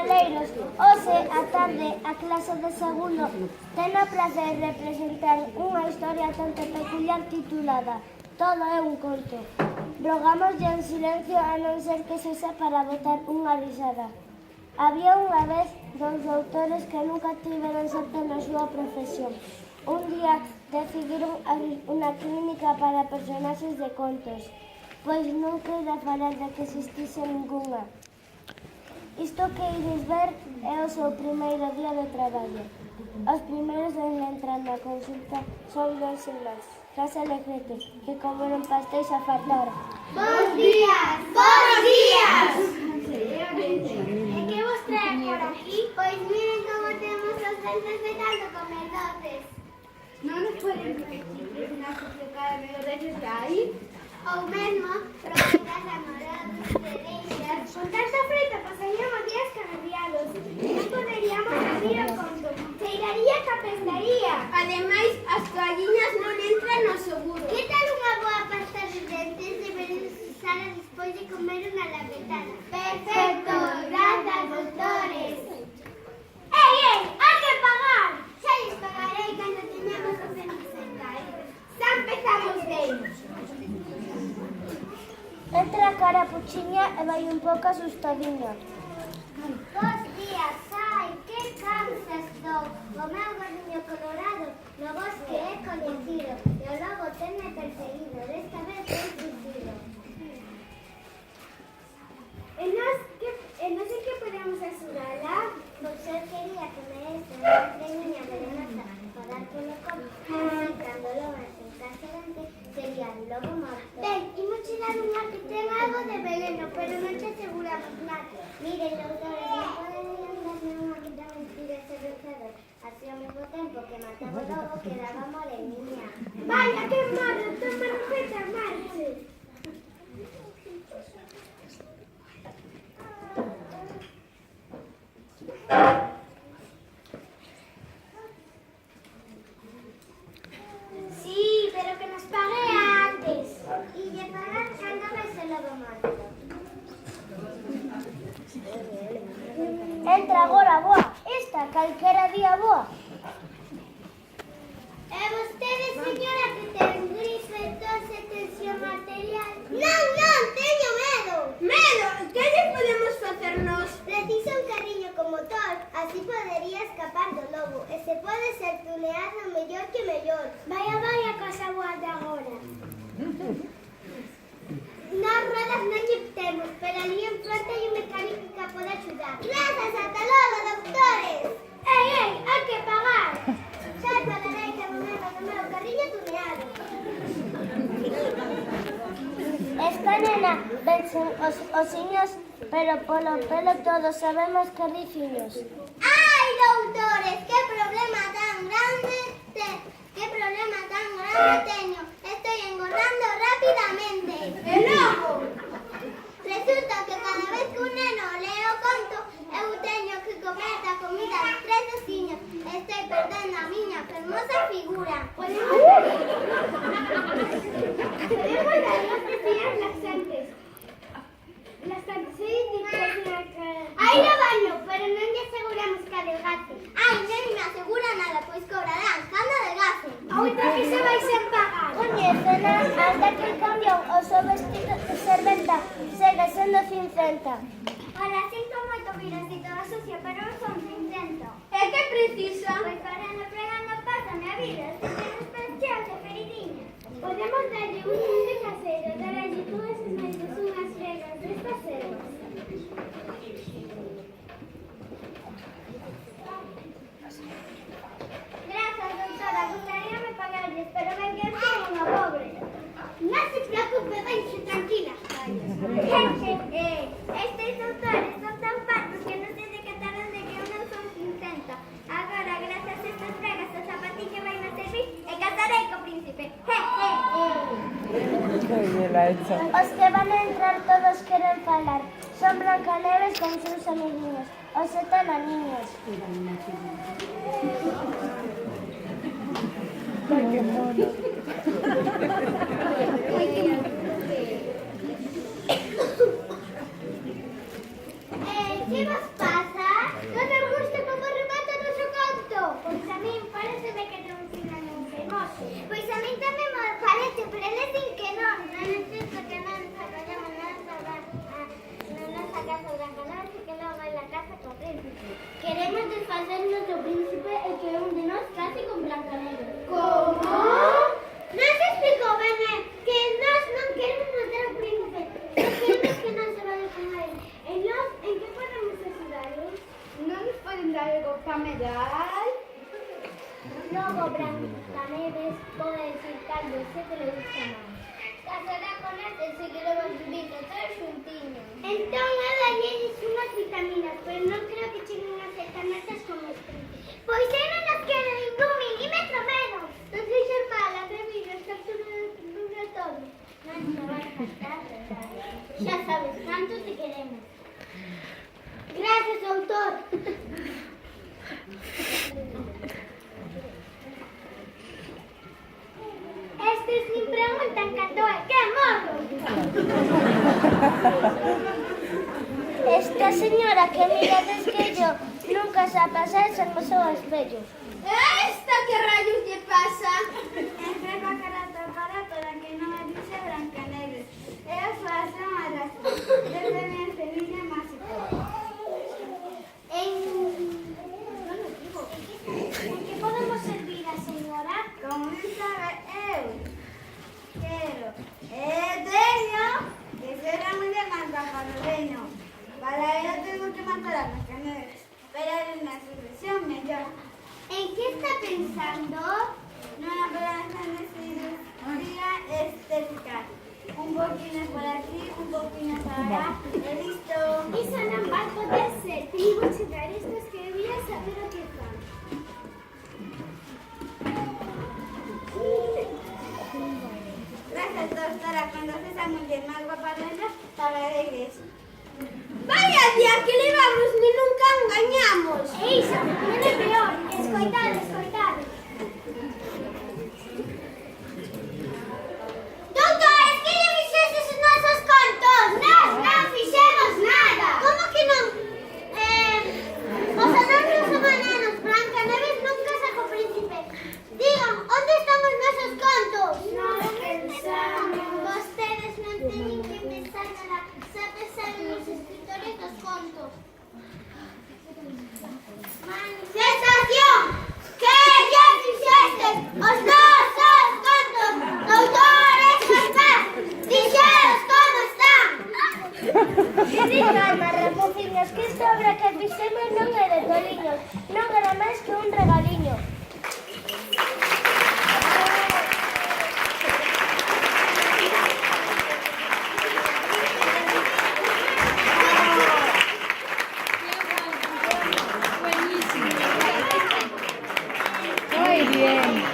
Caleiros, hoxe a tarde a clase de segundo ten o prazer de presentar unha historia tanto peculiar titulada Todo é un conto. Rogámoslle en silencio a non ser que sexa para botar unha risada. Había unha vez dous doutores que nunca tiveron sorte na súa profesión. Un día decidiron abrir unha clínica para personaxes de contos, pois non queira falar de que existise ningunha. Isto que ides ver é o seu primeiro día de traballo. Os primeiros en entrar na consulta son dos irmáns, Hansel e Gretel, que comeron pastéis a fartar. Bos días! Bos días! E que vos trae por aquí? Pois miren como temos os dentes de tanto comer doces. Non nos poden repetir na suplicada de os dentes de aí? Ou mesmo, propiedades amorosas, delicias. Con tanta freita pasaríamos días canaviados. Non poderíamos abrir o conto. Cheiraría que apestaría. Ademais, as toalliñas non entran no seguro. Que tal unha boa pasta de dentes deberes usada despois de comer unha lapetada? Perfecto, grazas, doutores. Ei, hai que pagar! Xa lles pagarei cando teñamos os dentes sentados. Xa empezamos ben. Entra a carapuchiña e vai un pouco asustadiña. Bos días, ai, que cansa estou. O meu gordiño colorado no bosque é coñecido e o lobo tenme perseguido, desta vez foi fugido. E non sei que podemos axudala. Pois eu quería que me dese unha premiña venenosa para dar polo copo, así cando o lobo se encase dente sería un lobo morto. Ben, imos chegar unha que ten algo de veneno, pero non te aseguramos nada. Miren, doutores, non poderían darme unha que tamén tivese rozador, así ao mesmo tempo que mataba o lobo quedaba moreniña. Vaya, que malo, toma receta, marche. Sí, pero que nos pague antes. Y lle pagar cando ves o lobo morto. Entra agora, boa. Esta calquera día boa. E vostede, señora, que ten gripe, tos e tensión arterial? Non, teño medo. Medo, que lle podemos facernos? Precisa un carriño con motor, así podería escapar do lobo. E se pode ser tuneado mellor que mellor. Vaya, cosa boa de agora. Nas rodas non lle temos, pero ali en fronte hai un mecánico que pode axudar. Grazas, ata logo, doutores. Ei, hai que pagar. Xa pagarei que non me do meu carriño tuneado. Esta nena vencen os osiños, pero polo pelo todos sabemos que riciños. Ai, doutores, que problema tan grande teño. Estoy engordando rápidamente. E logo? Resulta que cada vez que un neno lee o conto, eu teño que comer da comida dos 3 osiños. Estoy perdendo a miña fermosa figura. Podemos dar unas pastillas laxantes. Aí lo baño, pero non lle aseguramos que adelgace. Ai, non me asegura nada, pois cobrarán cando adelgace. Outra que se vai sen pagar. Coñécela, anda que el camión o seu vestido de serventa segue sendo cincenta. Ahora sinto moito vir así toda sucia, pero non son intento. E que precisa? Pois parando, pregando, pásame a vida, se tienes pencheos e feridinha. Podemos darlle un monte casero, darlle todas as noites unhas regas destas ervas. Grazas, doutora, gustaríame pagarles, pero ven que eu son unha pobre. Non se preocupe, vense tranquila. Estes doutores son tan partos que non sei de que tardan de que eu non son 50. Agora, grazas a estas pregas, o zapatillo vai me servir e casarei co príncipe. Os que van a entrar todos queren falar. Son Brancaneves con seus amiguinhos, os 7 naniños. Ai, que mono. Que vos pasa? o príncipe é que un de nós case con Blancanieves. Como? Nos explicou Bené que nós non queremos matar ao príncipe, só queremos que non se vaya con ele. E nós, en que podemos axudaros? Non nos poden dar algo para medrar? Logo Blancanieves pode decir caldo se que le gusta máis. Casará con este se queremos vivir todos xuntiños. Entón, ela lle dixe unhas vitaminas, pero non creo que cheguen a ser tan altas como os príncipes. Pois eu non nos quero ningún milímetro menos. Non sei ser mala, Remiro, captura todo. Non te vai faltar, verdade? Xa sabes canto te queremos. Gracias, autor. Estes nin preguntan canto é que morro. Esta señora que mirades que yo nunca se pasa sen o seu espello. Esta que rayos lle pasa? Entrega a cara tapada para que non me dice Blancanieves. É a súa madrastra. Desde mi Sevilla mágico. En que podemos servir a señora? Como non sabe, eu quero teño que ser a muller máis baja do reino. Para ello tengo que matar a Blancanieves. Pero es una solución mellor. En que está pensando? Nunha operación de cirugía estética. Un poquinho por aquí, un poquinho por allá. E listo. Iso non vai poder ser. Tengo que dar estos que voy a saber o que fan. Gracias, doctora. Cuando seas muller máis guapa dela, pagaréis. Vaya día que levamos, ni nunca engañamos. E iso, non é peor. Escoitade, escoitade. Doutores, que lle fixeses os nosos contos? Nós non fixemos nada. Como que non? Os adornos son enanos. Blancanieves nunca sacó príncipe. Digan, onde están os nosos contos? Non pensamos. Vostedes non teñen que pensar nada. Xa pensaron os escritores dos contos. Manifestación! Que lle fixestes os nosos contos? Doutores, José, dixeros como están. Calma, rapaciños, que esta obra que fixemos non é de toliños, non era máis que un regaliño. Muy bien.